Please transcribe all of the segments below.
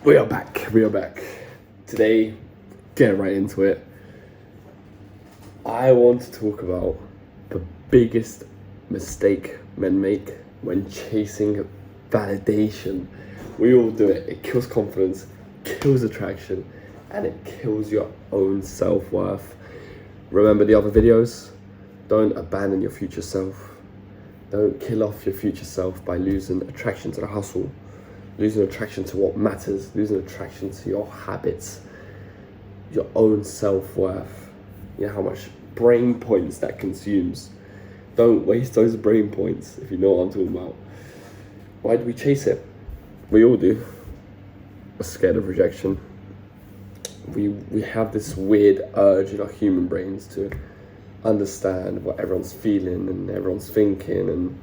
We are back. We are back. Today, get right into it. I want to talk about the biggest mistake men make when chasing validation. We all do it. It kills confidence, kills attraction, and it kills your own self-worth. Remember the other videos? Don't abandon your future self. Don't kill off your future self by losing attraction to the hustle, losing attraction to what matters, losing attraction to your habits, your own self-worth. You know how much brain points that consumes. Don't waste those brain points, if you know what I'm talking about. Why do we chase it? We all do. We're scared of rejection. We have this weird urge in our human brains to understand what everyone's feeling and everyone's thinking and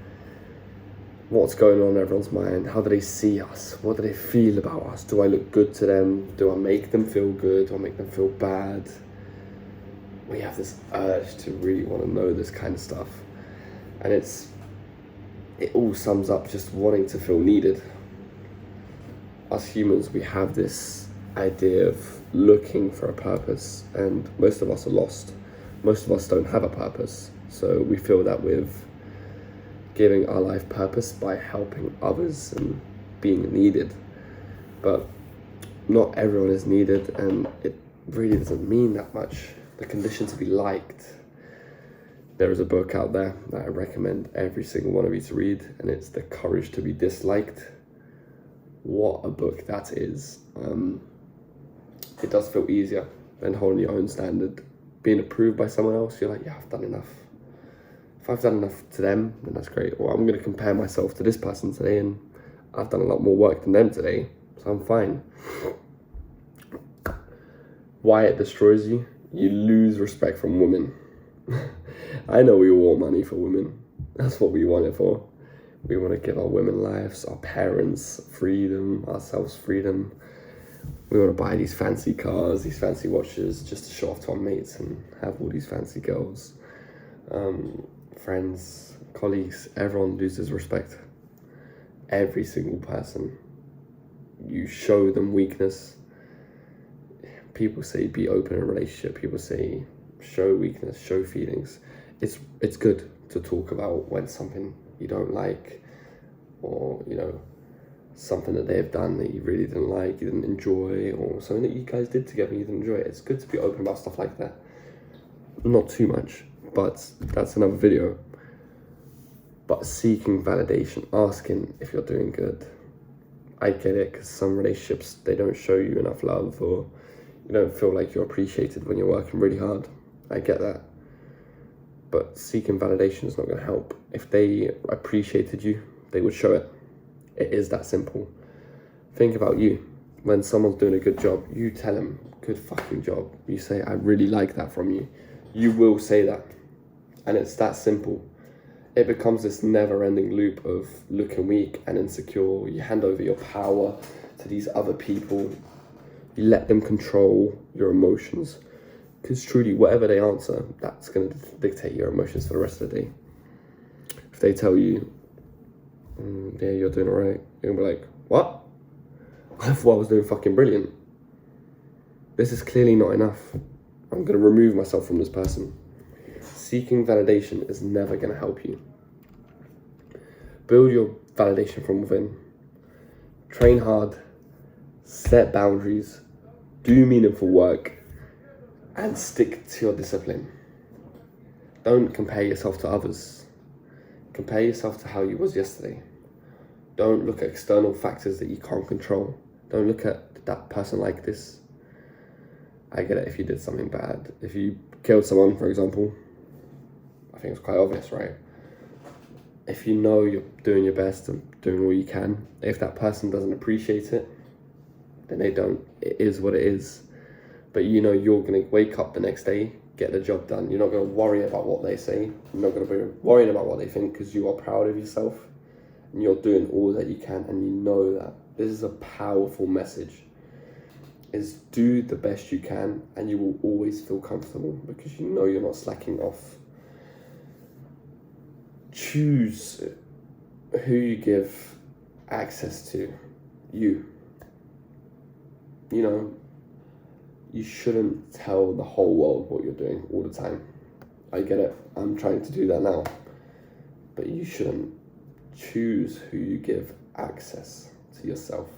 what's going on in everyone's mind. How do they see us? What do they feel about us? Do I look good to them? Do I make them feel good? Do I make them feel bad? We have this urge to really want to know this kind of stuff. And it all sums up just wanting to feel needed. Us humans, we have this idea of looking for a purpose, and most of us are lost. Most of us don't have a purpose. So we feel that with giving our life purpose by helping others and being needed. But not everyone is needed, and it really doesn't mean that much. The condition to be liked. There is a book out there that I recommend every single one of you to read, and it's The Courage to be Disliked. What a book that is. It does feel easier than holding your own standard. Being approved by someone else, you're like, yeah, I've done enough. If I've done enough to them, then that's great. Or I'm going to compare myself to this person today, and I've done a lot more work than them today, so I'm fine. Why it destroys you? You lose respect from women. I know we all want money for women. That's what we want it for. We want to give our women lives, our parents freedom, ourselves freedom. We want to buy these fancy cars, these fancy watches, just to show off to our mates and have all these fancy girls. Friends, colleagues, everyone loses respect. Every single person. You show them weakness. People say be open in a relationship. People say show weakness, show feelings. It's good to talk about when something you don't like, or something that they've done that you really didn't like, you didn't enjoy, or something that you guys did together and you didn't enjoy. It's good to be open about stuff like that. Not too much, but that's another video. But seeking validation, asking if you're doing good. I get it, because some relationships, they don't show you enough love, or you don't feel like you're appreciated when you're working really hard. I get that. But seeking validation is not going to help. If they appreciated you, they would show it. It is that simple. Think about you. When someone's doing a good job, you tell them, good fucking job. You say, I really like that from you. You will say that. And it's that simple. It becomes this never-ending loop of looking weak and insecure. You hand over your power to these other people. You let them control your emotions. Because truly, whatever they answer, that's going to dictate your emotions for the rest of the day. If they tell you, yeah, you're doing all right, you're going to be like, what? I thought I was doing fucking brilliant. This is clearly not enough. I'm going to remove myself from this person. Seeking validation is never going to help you. Build your validation from within. Train hard. Set boundaries. Do meaningful work. And stick to your discipline. Don't compare yourself to others. Compare yourself to how you was yesterday. Don't look at external factors that you can't control. Don't look at that person like this. I get it if you did something bad. If you killed someone, for example, I think it's quite obvious, right? If you know you're doing your best and doing all you can, if that person doesn't appreciate it, then they don't. It is what it is. But you're going to wake up the next day, get the job done. You're not going to worry about what they say. You're not going to be worrying about what they think, because you are proud of yourself and you're doing all that you can, and you know that. This is a powerful message. Is do the best you can, and you will always feel comfortable because you know you're not slacking off. Choose who you give access to. You. you know, you shouldn't tell the whole world what you're doing all the time. I get it. I'm trying to do that now. But you shouldn't. Choose who you give access to yourself.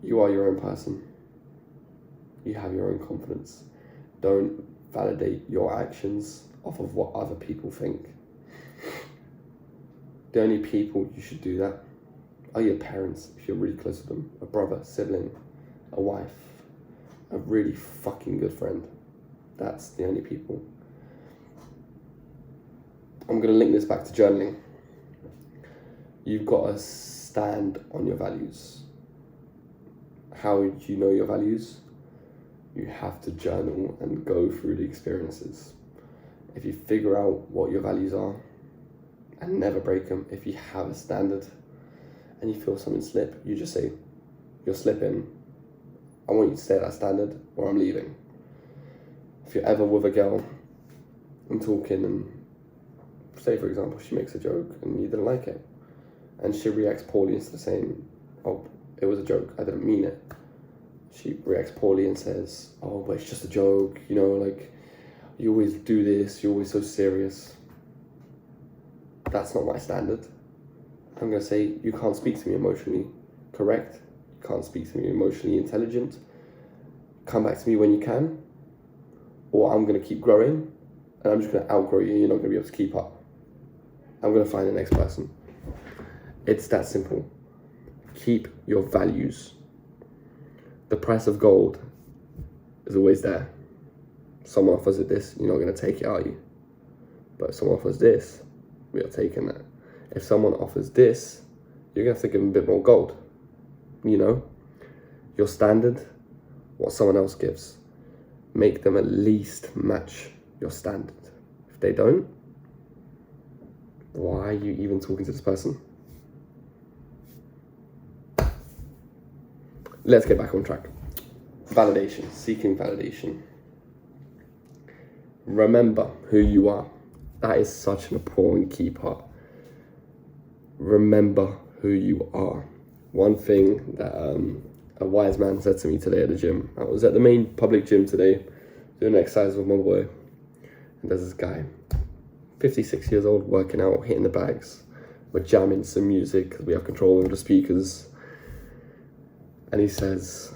You are your own person. You have your own confidence. Don't validate your actions off of what other people think. The only people you should do that are your parents, if you're really close to them, a brother, sibling, a wife, a really fucking good friend. That's the only people. I'm going to link this back to journaling. You've got to stand on your values. How do you know your values? You have to journal and go through the experiences. If you figure out what your values are and never break them, if you have a standard and you feel something slip, you just say, you're slipping. I want you to stay at that standard or I'm leaving. If you're ever with a girl and talking and say, for example, she makes a joke and you didn't like it and she reacts poorly instead of saying, oh, it was a joke, I didn't mean it. She reacts poorly and says, oh, but it's just a joke, you know, like, you always do this, you're always so serious. That's not my standard. I'm going to say, you can't speak to me emotionally correct, you can't speak to me emotionally intelligent, come back to me when you can, or I'm going to keep growing and I'm just going to outgrow you and you're not going to be able to keep up. I'm going to find the next person. It's that simple. Keep your values. The price of gold is always there. Someone offers it this, you're not going to take it, are you? But if someone offers this, we are taking that. If someone offers this, you're going to have to give them a bit more gold. You know? Your standard, what someone else gives. Make them at least match your standard. If they don't, why are you even talking to this person? Let's get back on track. Validation, seeking validation. Remember who you are. That is such an important key part. Remember who you are. One thing that a wise man said to me today at the gym. I was at the main public gym today, doing exercise with my boy. And there's this guy, 56 years old, working out, hitting the bags. We're jamming some music, we have control over the speakers. And he says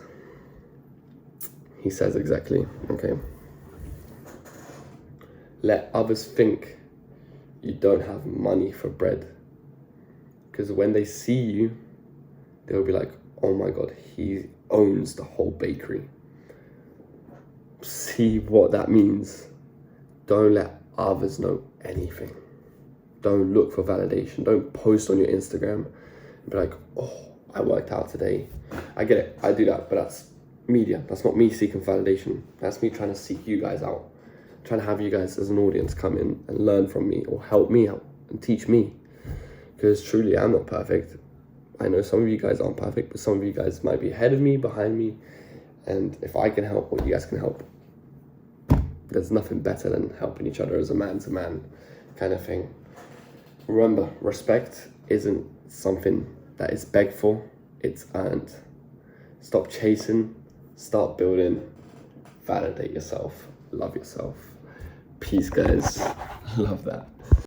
exactly, okay, let others think you don't have money for bread. Because when they see you, they'll be like, oh my God, he owns the whole bakery. See what that means. Don't let others know anything. Don't look for validation. Don't post on your Instagram and be like, oh, I worked out today. I get it, I do that, but that's media. That's not me seeking validation. That's me trying to seek you guys out. Trying to have you guys as an audience come in and learn from me or help me out and teach me. Because truly, I'm not perfect. I know some of you guys aren't perfect, but some of you guys might be ahead of me, behind me. And if I can help, or you guys can help, there's nothing better than helping each other as a man-to-man kind of thing. Remember, respect isn't something that is begged for, it's earned. Stop chasing, start building, validate yourself, love yourself. Peace, guys. Love that.